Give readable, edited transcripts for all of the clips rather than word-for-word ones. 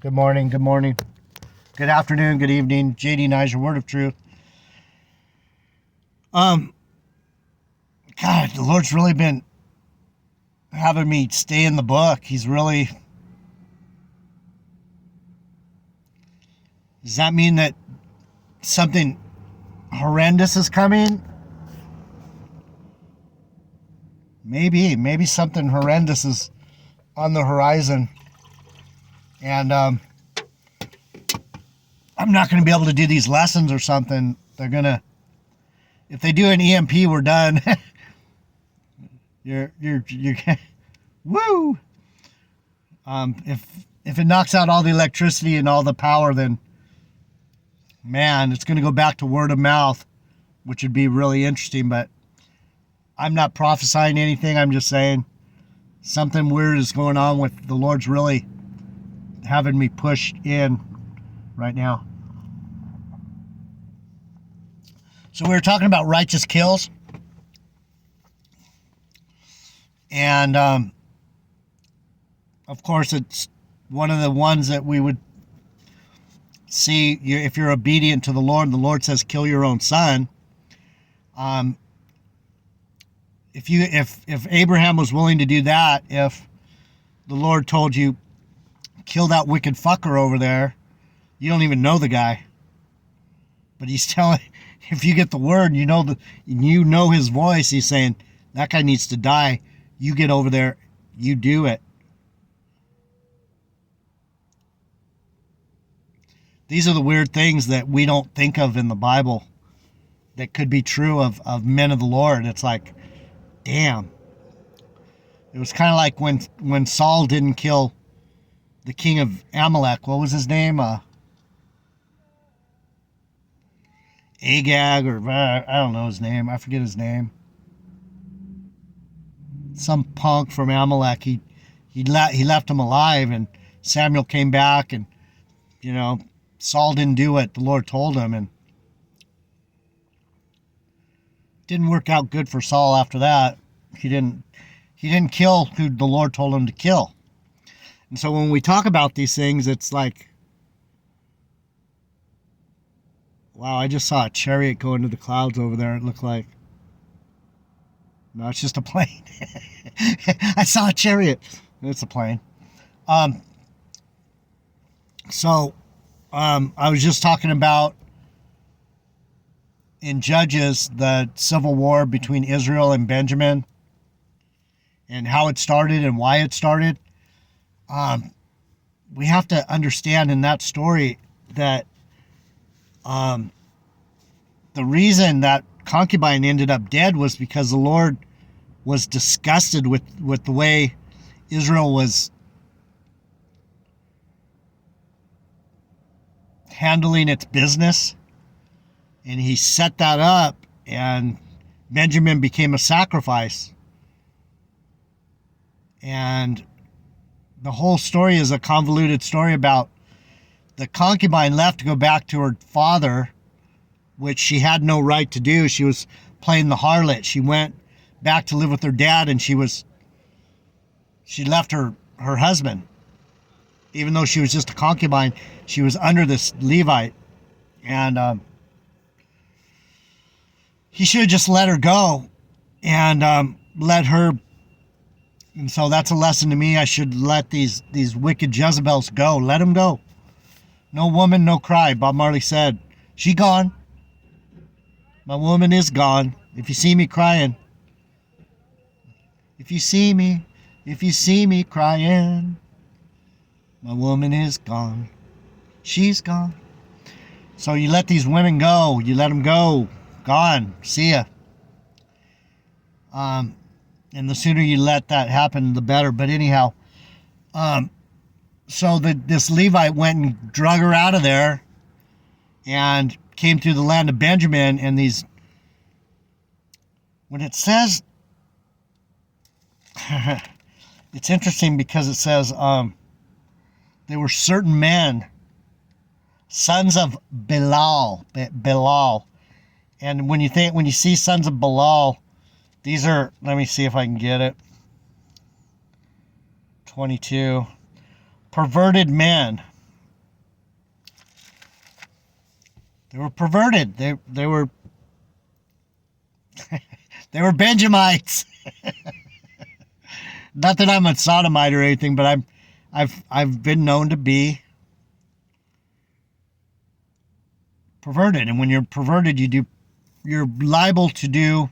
Good morning. Good morning. Good afternoon. Good evening. JD Niger, Word of Truth. God, the Lord's really been having me stay in the book. Does that mean that something horrendous is coming? Maybe something horrendous is on the horizon. And I'm not going to be able to do these lessons or something. If they do an EMP, we're done. you're woo. If it knocks out all the electricity and all the power, then man, it's going to go back to word of mouth, which would be really interesting. But I'm not prophesying anything. I'm just saying something weird is going on with the Lord's really having me pushed in right now. So we were talking about righteous kills. And of course, it's one of the ones that we would see if you're obedient to the Lord. The Lord says, kill your own son. If Abraham was willing to do that, if the Lord told you, kill that wicked fucker over there, you don't even know the guy. But he's telling, if you get the word, you know his voice. He's saying, that guy needs to die. You get over there, you do it. These are the weird things that we don't think of in the Bible that could be true of men of the Lord. It's like, damn. It was kind of like when Saul didn't kill the king of Amalek. What was his name? Agag, or I don't know his name. I forget his name. Some punk from Amalek. He left him alive, and Samuel came back, and Saul didn't do what the Lord told him, and it didn't work out good for Saul after that. He didn't kill who the Lord told him to kill. And so when we talk about these things, it's like, wow, I just saw a chariot go into the clouds over there. It looked like, no, it's just a plane. I saw a chariot. It's a plane. I was just talking about in Judges, the civil war between Israel and Benjamin and how it started and why it started. We have to understand in that story that the reason that concubine ended up dead was because the Lord was disgusted with the way Israel was handling its business, and he set that up, and Benjamin became a sacrifice. And the whole story is a convoluted story about the concubine left to go back to her father, which she had no right to do. She was playing the harlot. She went back to live with her dad, and she left her husband. Even though she was just a concubine, she was under this Levite. And he should have just let her go and let her. And so that's a lesson to me. I should let these wicked Jezebels go. Let them go. No woman, no cry. Bob Marley said, she gone. My woman is gone. If you see me crying. If you see me crying. My woman is gone. She's gone. So you let these women go. You let them go. Gone. See ya. And the sooner you let that happen, the better. But anyhow, so this Levite went and drug her out of there and came through the land of Benjamin. And when it says, it's interesting because it says there were certain men, sons of Belial. And when you see sons of Belial, these are, let me see if I can get it. 22. Perverted men. They were perverted. They were they were Benjamites. Not that I'm a sodomite or anything, but I've been known to be perverted. And when you're perverted, you're liable to do.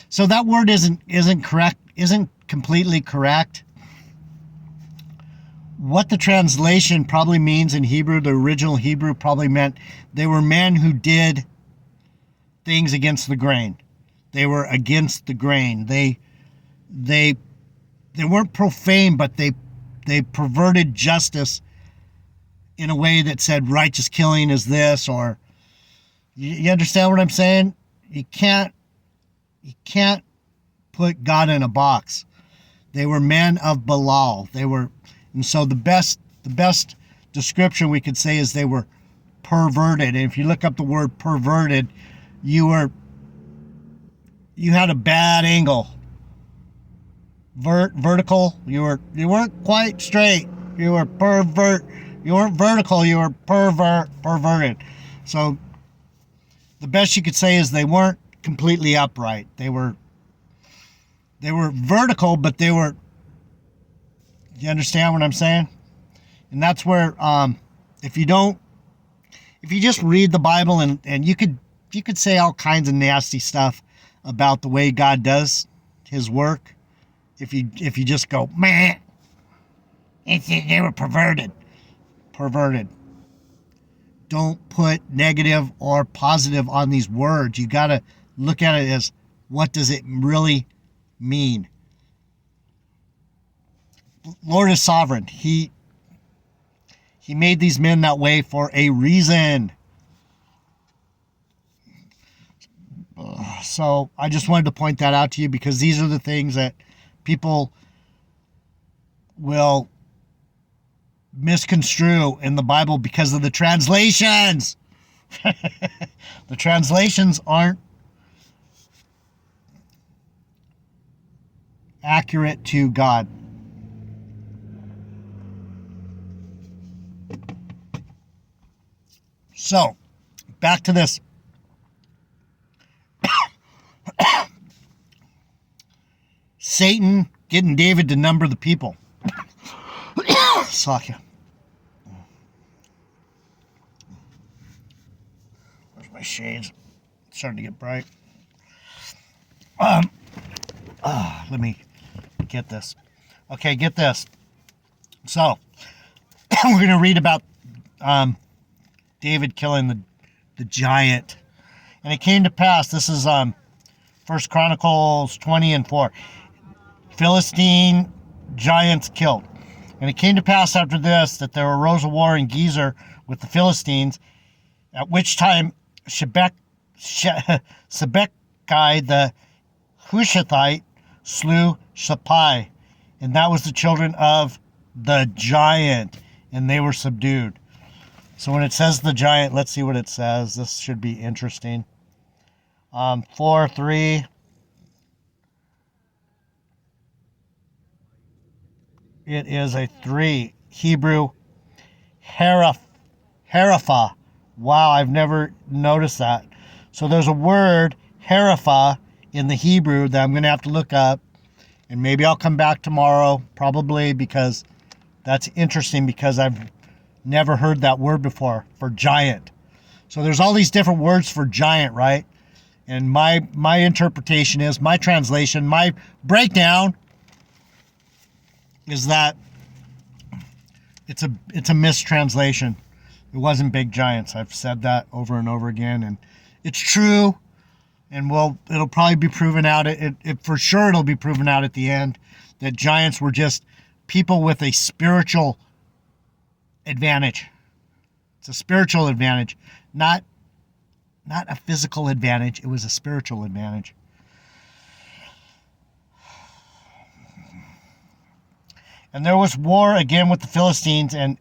So that word isn't correct, isn't completely correct. What the translation probably means in Hebrew, the original Hebrew probably meant they were men who did things against the grain. They were against the grain. They weren't profane, but they perverted justice in a way that said righteous killing is this, or you understand what I'm saying? You can't put God in a box. They were men of Belial. And so the best description we could say is they were perverted. And if you look up the word perverted, you had a bad angle. Vertical, you weren't quite straight. You were pervert. You weren't vertical, you were perverted. So the best you could say is they weren't completely upright. They were vertical, but they were, you understand what I'm saying? And that's where if you just read the Bible and you could say all kinds of nasty stuff about the way God does his work. If you just go, man, they were perverted. Don't put negative or positive on these words. You got to look at it as, what does it really mean? Lord is sovereign. He made these men that way for a reason. So I just wanted to point that out to you, because these are the things that people will misconstrue in the Bible because of the translations. The translations aren't accurate to God. So, back to this. Satan getting David to number the people. Suck you. Where's my shades? It's starting to get bright. Let me get this. Okay, get this. So, we're going to read about David killing the giant. And it came to pass, this is 1 Chronicles 20:4. Philistine giants killed. And it came to pass after this that there arose a war in Gezer with the Philistines, at which time Shebekkai the Hushathite slew Shappai, and that was the children of the giant, and they were subdued. So when it says the giant, let's see what it says. This should be interesting. 4:3. It is a 3. Hebrew, Haraphah. Wow, I've never noticed that. So there's a word, Haraphah, in the Hebrew that I'm going to have to look up. And maybe I'll come back tomorrow, probably, because that's interesting, because I've never heard that word before for giant. So there's all these different words for giant, right? And my interpretation is, my translation, my breakdown is that it's a mistranslation. It wasn't big giants. I've said that over and over again, and it's true. And it'll probably be proven out. For sure, it'll be proven out at the end that giants were just people with a spiritual advantage. It's a spiritual advantage, not a physical advantage. It was a spiritual advantage. And there was war again with the Philistines, and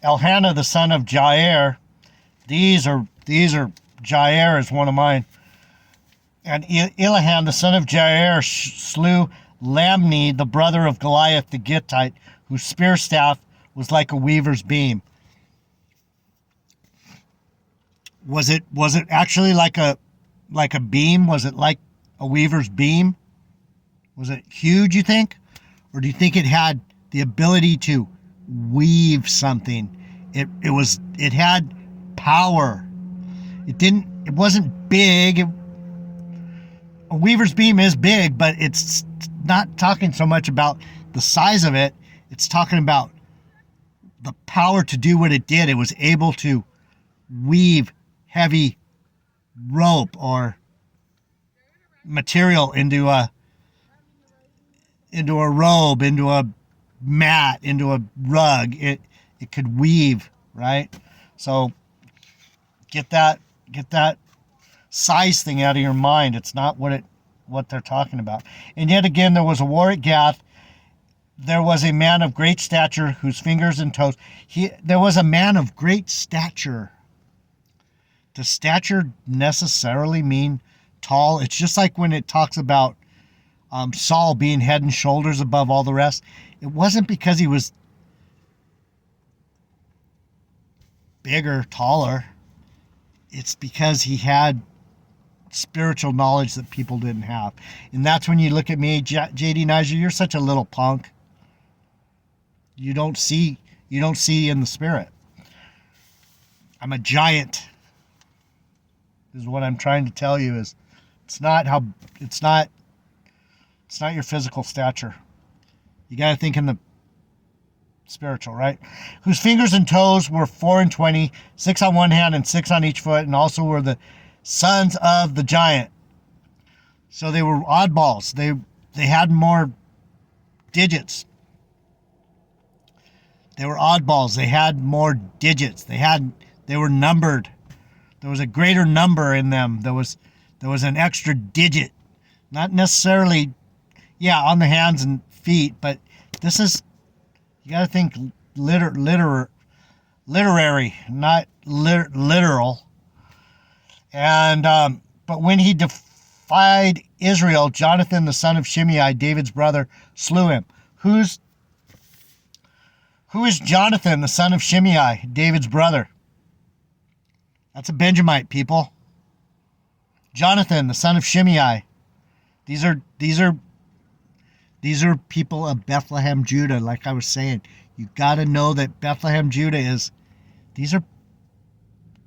Elhanan the son of Jair, these are Jair is one of mine. And Elihan the son of Jair slew Lamni, the brother of Goliath the Gittite, whose spear staff was like a weaver's beam. Was it actually like a beam? Was it like a weaver's beam? Was it huge, you think? Or do you think it had the ability to weave something? It had power. It wasn't big. A weaver's beam is big, but it's not talking so much about the size of it. It's talking about the power to do what it did. It was able to weave heavy rope or material into a robe, into a mat, into a rug. It could weave, right? So get that size thing out of your mind. It's not what they're talking about. And yet again, there was a war at Gath. There was a man of great stature whose fingers and toes. There was a man of great stature. Does stature necessarily mean tall? It's just like when it talks about Saul being head and shoulders above all the rest. It wasn't because he was bigger, taller. It's because he had spiritual knowledge that people didn't have. And that's when you look at me, JD Niger, you're such a little punk. You don't see in the spirit. I'm a giant. Is what I'm trying to tell you. Is it's not your physical stature. You got to think in the spiritual, right? Whose fingers and toes were 4 and 20, 6 on one hand and 6 on each foot, and also were the sons of the giant. So they were oddballs. They had more digits. They were oddballs. They had more digits. They were numbered. There was a greater number in them. There was an extra digit. Not necessarily, on the hands and feet, but this is, you got to think literary, not literal. And but when he defied Israel, Jonathan, the son of Shimei, David's brother, slew him. Who is Jonathan, the son of Shimei, David's brother? That's a Benjamite, people. Jonathan, the son of Shimei. These are people of Bethlehem, Judah. Like I was saying, you got to know that Bethlehem, Judah these are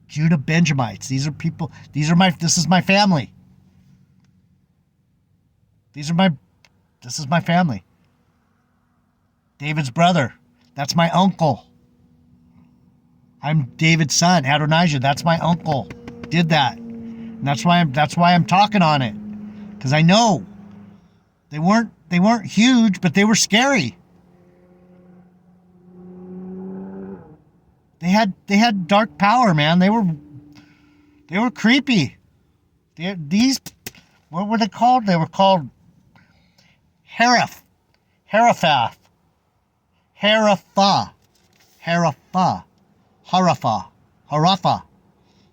Judah Benjamites. These are people. This is my family. This is my family. David's brother. That's my uncle. I'm David's son, Adonijah. That's my uncle. Did that. And that's why I'm talking on it. Because I know they weren't huge, but they were scary. They had dark power, man. They were creepy. What were they called? They were called Haraphah.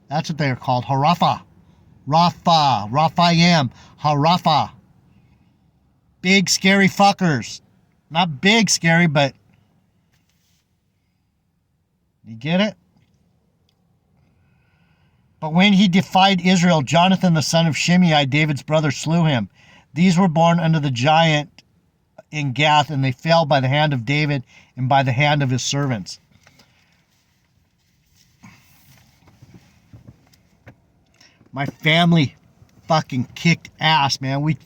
That's what they are called. Raphaim. Haraphah. Big scary fuckers. Not big scary, but you get it? But when he defied Israel, Jonathan, the son of Shimei, David's brother, slew him. These were born under the giant in Gath, and they fell by the hand of David and by the hand of his servants. My family fucking kicked ass, man. We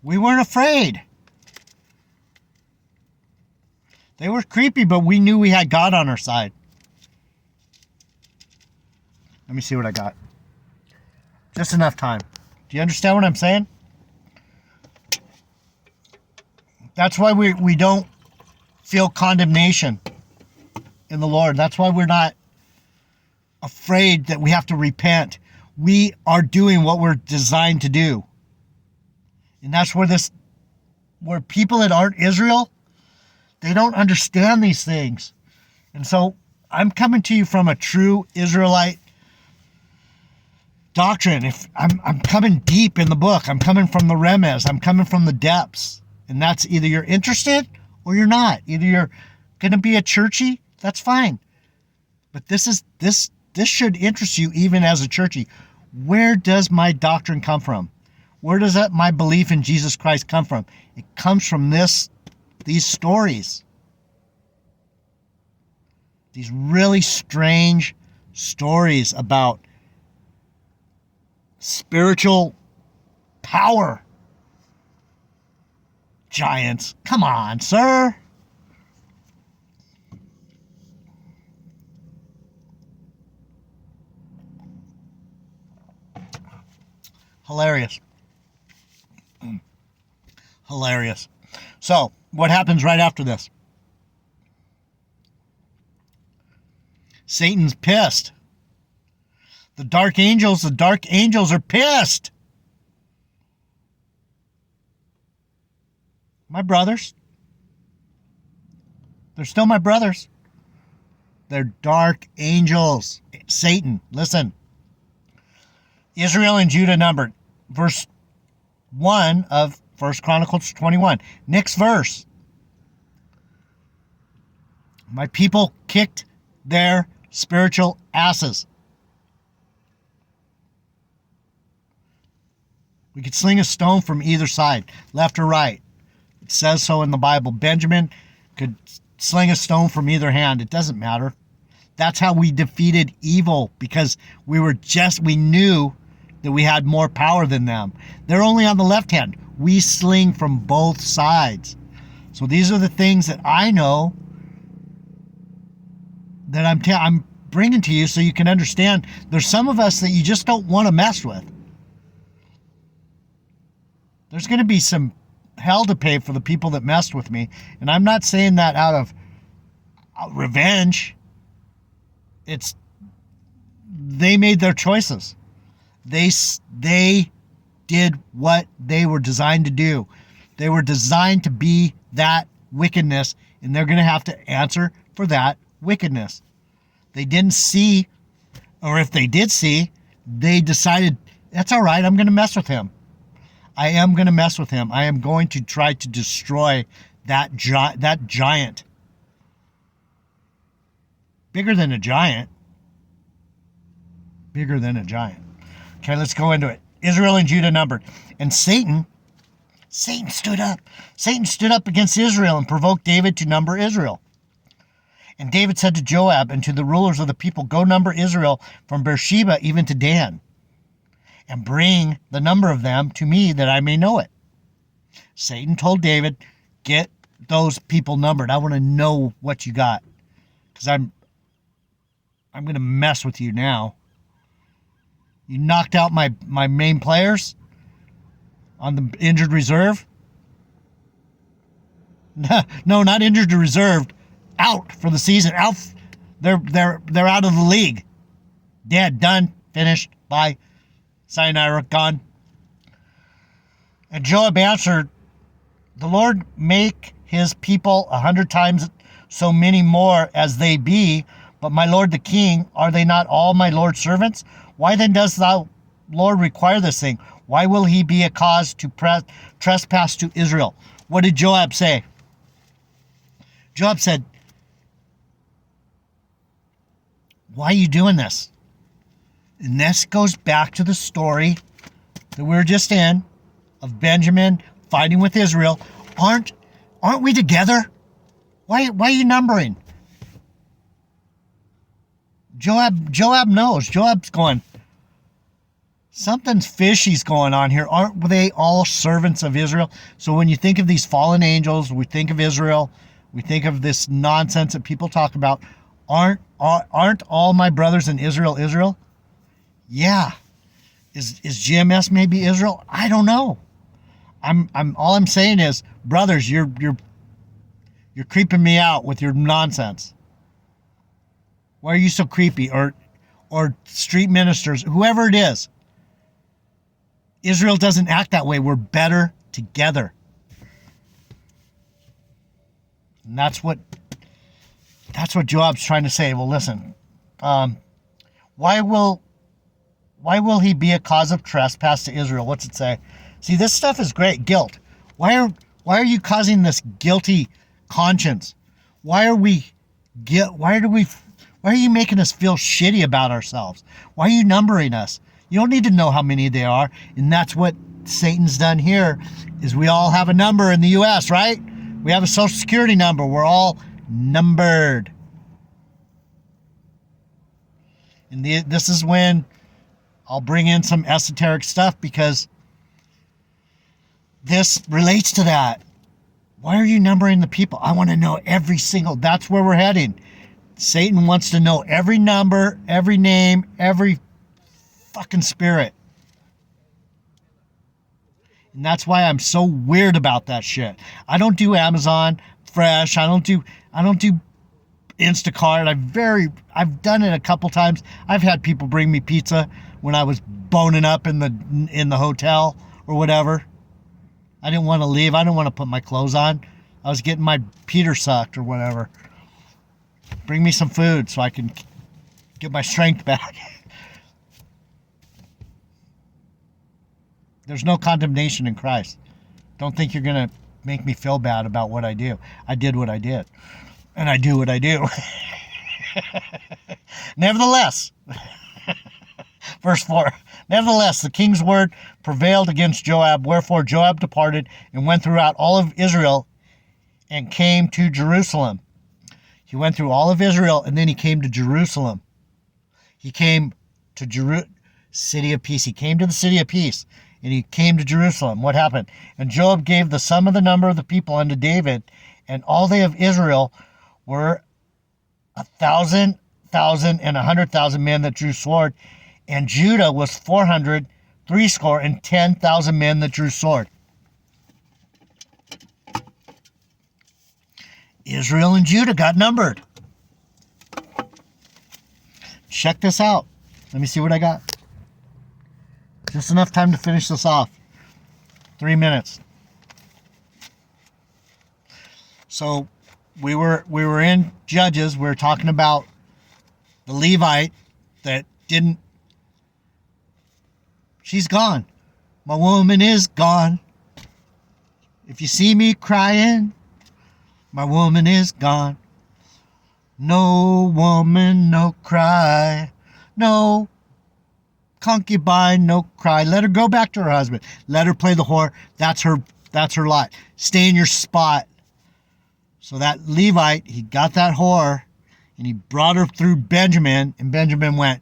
weren't afraid. They were creepy, but we knew we had God on our side. Let me see what I got. Just enough time. Do you understand what I'm saying? That's why we don't feel condemnation in the Lord. That's why we're not afraid that we have to repent. We are doing what we're designed to do. And that's where people that aren't Israel, they don't understand these things. And so I'm coming to you from a true Israelite doctrine. If I'm coming deep in the book, I'm coming from the remez, I'm coming from the depths. And that's either you're interested or you're not. Either you're going to be a churchy, that's fine. But this this should interest you even as a churchy. Where does my doctrine come from? Where does my belief in Jesus Christ come from? It comes from these stories. These really strange stories about spiritual power giants. Come on, sir. Hilarious. Hilarious. So, what happens right after this? Satan's pissed. The dark angels are pissed. My brothers. They're still my brothers. They're dark angels. Satan, listen. Israel and Judah numbered. Verse 1 of 1 Chronicles 21. Next verse. My people kicked their spiritual asses. We could sling a stone from either side, left or right. It says so in the Bible. Benjamin could sling a stone from either hand. It doesn't matter. That's how we defeated evil, because we knew that we had more power than them. They're only on the left hand. We sling from both sides. So these are the things that I know that I'm bringing to you so you can understand. There's some of us that you just don't want to mess with. There's going to be some hell to pay for the people that messed with me. And I'm not saying that out of revenge. They made their choices. They did what they were designed to do. They were designed to be that wickedness, and they're going to have to answer for that wickedness. They didn't see, or if they did see, they decided, that's all right, I'm going to mess with him. I am going to mess with him. I am going to try to destroy that giant. Bigger than a giant. Bigger than a giant. Okay, let's go into it. Israel and Judah numbered. And Satan stood up. Satan stood up against Israel and provoked David to number Israel. And David said to Joab and to the rulers of the people, go number Israel from Beersheba even to Dan, and bring the number of them to me that I may know it. Satan told David, get those people numbered. I want to know what you got, because I'm going to mess with you now. You knocked out my main players on the injured reserve. No, not injured reserved. Out for the season. Out. They're out of the league. Dead. Done. Finished. Bye. Sayonara. Gone. And Joab answered, the Lord make his people 100 times so many more as they be, but my lord the king, are they not all my lord's servants? Why then does thou, Lord, require this thing? Why will he be a cause to trespass to Israel? What did Joab say? Joab said, why are you doing this? And this goes back to the story that we were just in of Benjamin fighting with Israel. Aren't we together? Why are you numbering? Joab knows. Joab's going, something's fishy's going on here. Aren't they all servants of Israel? So when you think of these fallen angels, we think of Israel, we think of this nonsense that people talk about. Aren't all my brothers in Israel? Yeah. Is GMS maybe Israel? I don't know. I'm all I'm saying is, brothers, you're creeping me out with your nonsense. Why are you so creepy? Or street ministers, whoever it is. Israel doesn't act that way. We're better together. And that's what Joab's trying to say. Well, listen, why will he be a cause of trespass to Israel? What's it say? See, this stuff is great. Guilt. Why are you causing this guilty conscience? Why do we Why are you making us feel shitty about ourselves? Why are you numbering us? You don't need to know how many they are. And that's what Satan's done here, is we all have a number in the U.S., right? We have a social security number. We're all numbered. And this is when I'll bring in some esoteric stuff, because this relates to that. Why are you numbering the people? I want to know every single, that's where we're heading. Satan wants to know every number, every name, every fucking spirit. And that's why I'm so weird about that shit. I don't do Amazon Fresh. I don't do Instacart. I've done it a couple times. I've had people bring me pizza when I was boning up in the hotel or whatever. I didn't want to leave. I didn't want to put my clothes on. I was getting my Peter sucked or whatever. Bring me some food so I can get my strength back. There's no condemnation in Christ. Don't think you're going to make me feel bad about what I do. I did what I did. And I do what I do. Nevertheless, verse 4, nevertheless, the king's word prevailed against Joab. Wherefore Joab departed and went throughout all of Israel and came to Jerusalem. He went through all of Israel, and then he came to Jerusalem. He came to city of peace. He came to the city of peace, and he came to Jerusalem. What happened? And Joab gave the sum of the number of the people unto David, and all they of Israel were 1,000 and 100,000 men that drew sword, and Judah was 400, threescore, and 10,000 men that drew sword. Israel and Judah got numbered. Check this out. Let me see what I got. Just enough time to finish this off. 3 minutes. So we were in Judges. We were talking about the Levite that didn't. She's gone. My woman is gone. If you see me crying, my woman is gone. No woman, no cry. No concubine, no cry. Let her go back to her husband. Let her play the whore. That's her lot. Stay in your spot. So that Levite, he got that whore, and he brought her through Benjamin, and Benjamin went,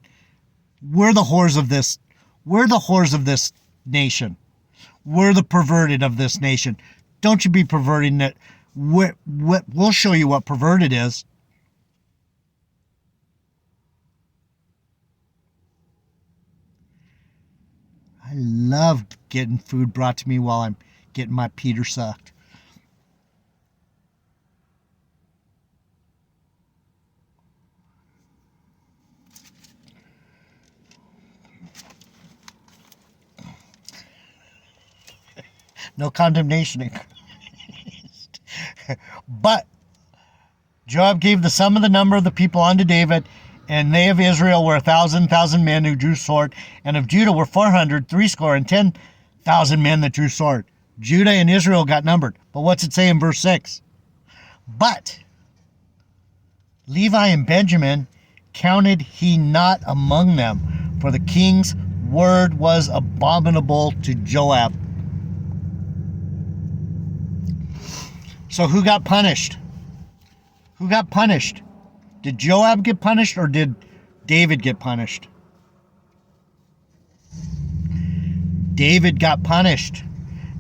we're the whores of this. We're the whores of this nation. We're the perverted of this nation. Don't you be perverting it. We'll show you what perverted is. I love getting food brought to me while I'm getting my Peter sucked. No condemnation in Christ. But Joab gave the sum of the number of the people unto David, and they of Israel were 1,000 men who drew sword, and of Judah were 400, threescore, and 10,000 men that drew sword. Judah and Israel got numbered. But what's it say in verse 6? But Levi and Benjamin counted he not among them, for the king's word was abominable to Joab. So who got punished? Who got punished? Did Joab get punished, or did David get punished? David got punished.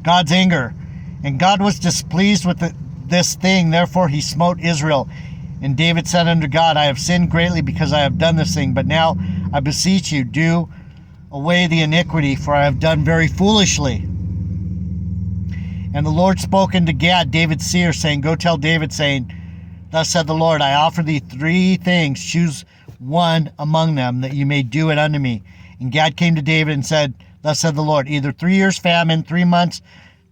God's anger. And God was displeased with this thing, therefore he smote Israel. And David said unto God, I have sinned greatly because I have done this thing, but now I beseech you, do away the iniquity, for I have done very foolishly. And the Lord spoke unto Gad, David's seer, saying, go tell David, saying, thus said the Lord, I offer thee 3 things, choose one among them, that you may do it unto me. And Gad came to David and said, thus said the Lord, either 3 years famine, 3 months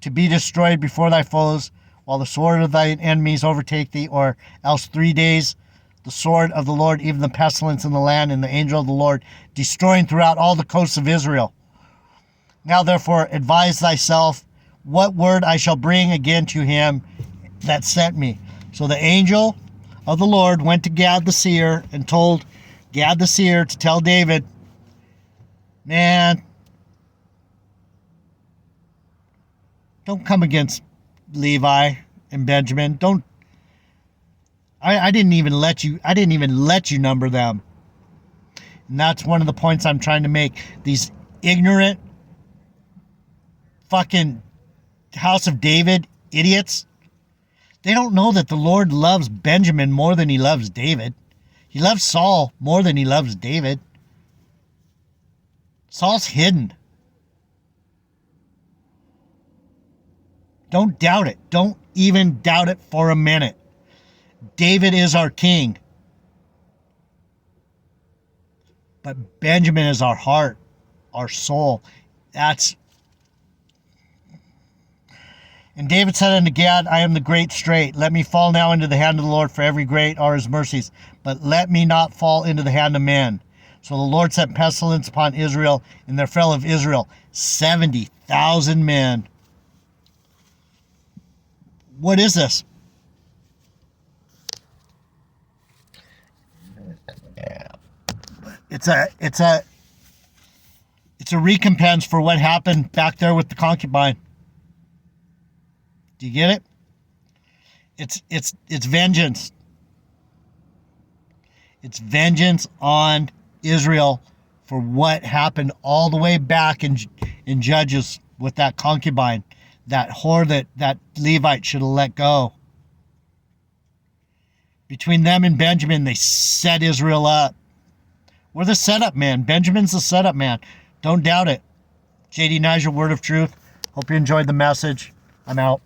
to be destroyed before thy foes, while the sword of thine enemies overtake thee, or else 3 days the sword of the Lord, even the pestilence in the land, and the angel of the Lord destroying throughout all the coasts of Israel. Now therefore advise thyself what word I shall bring again to him that sent me. So the angel of the Lord went to Gad the seer and told Gad the seer to tell David, man, don't come against Levi and Benjamin. Don't. I didn't even let you number them. And that's one of the points I'm trying to make. These ignorant fucking House of David idiots, they don't know that the Lord loves Benjamin more than he loves David. He loves Saul more than he loves David. Saul's hidden. Don't doubt it. Don't even doubt it for a minute. David is our king. But Benjamin is our heart, our soul. And David said unto Gad, I am the great strait. Let me fall now into the hand of the Lord, for every great are his mercies. But let me not fall into the hand of men. So the Lord sent pestilence upon Israel, and there fell of Israel 70,000 men. What is this? It's a recompense for what happened back there with the concubine. Do you get it? It's vengeance. It's vengeance on Israel for what happened all the way back in Judges with that concubine, that whore that Levite should have let go. Between them and Benjamin, they set Israel up. We're the setup man. Benjamin's the setup man. Don't doubt it. JD Niger, Word of Truth. Hope you enjoyed the message. I'm out.